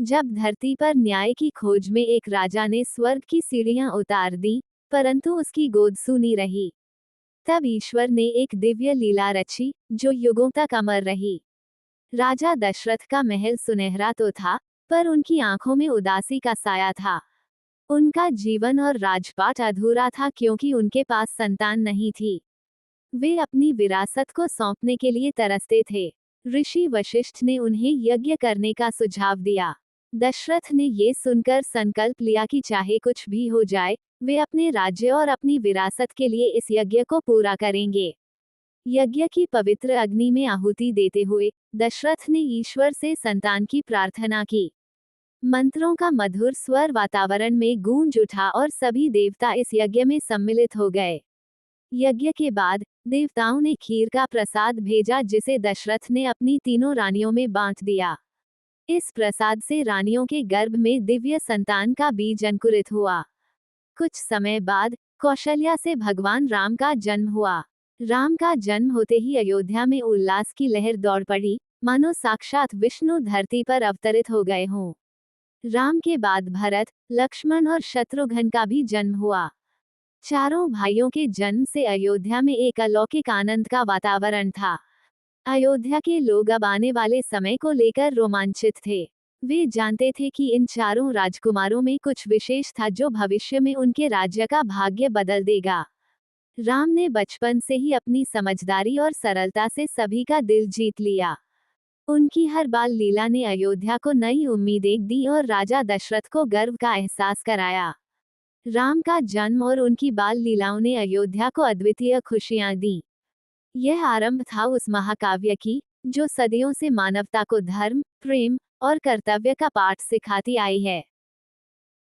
जब धरती पर न्याय की खोज में एक राजा ने स्वर्ग की सीढ़ियां उतार दी, परंतु उसकी गोद सूनी रही। तब ईश्वर ने एक दिव्य लीला रची, जो युगों तक अमर रही। राजा दशरथ का महल सुनहरा तो था, पर उनकी आंखों में उदासी का साया था। उनका जीवन और राजपाट अधूरा था क्योंकि उनके पास संतान नहीं थी। वे अपनी विरासत को सौंपने के लिए तरसते थे। ऋषि वशिष्ठ ने उन्हें यज्ञ करने का सुझाव दिया। दशरथ ने ये सुनकर संकल्प लिया कि चाहे कुछ भी हो जाए, वे अपने राज्य और अपनी विरासत के लिए इस यज्ञ को पूरा करेंगे। यज्ञ की पवित्र अग्नि में आहुति देते हुए दशरथ ने ईश्वर से संतान की प्रार्थना की। मंत्रों का मधुर स्वर वातावरण में गूंज उठा और सभी देवता इस यज्ञ में सम्मिलित हो गए। यज्ञ के बाद देवताओं ने खीर का प्रसाद भेजा, जिसे दशरथ ने अपनी तीनों रानियों में बांट दिया। इस प्रसाद से रानियों के गर्भ में दिव्य संतान का बीज अंकुरित हुआ। कुछ समय बाद कौशल्या से भगवान राम का जन्म हुआ। राम का जन्म होते ही अयोध्या में उल्लास की लहर दौड़ पड़ी, मानो साक्षात विष्णु धरती पर अवतरित हो गए हों। राम के बाद भरत, लक्ष्मण और शत्रुघ्न का भी जन्म हुआ। चारों भाइयों के जन्म से अयोध्या में एक अलौकिक आनंद का वातावरण था। अयोध्या के लोग अब आने वाले समय को लेकर रोमांचित थे। वे जानते थे कि इन चारों राजकुमारों में कुछ विशेष था जो भविष्य में उनके राज्य का भाग्य बदल देगा। राम ने बचपन से ही अपनी समझदारी और सरलता से सभी का दिल जीत लिया। उनकी हर बाल लीला ने अयोध्या को नई उम्मीदें दी और राजा दशरथ को गर्व का एहसास कराया। राम का जन्म और उनकी बाल लीलाओं ने अयोध्या को अद्वितीय खुशियां दी। यह आरंभ था उस महाकाव्य की, जो सदियों से मानवता को धर्म, प्रेम और कर्तव्य का पाठ सिखाती आई है।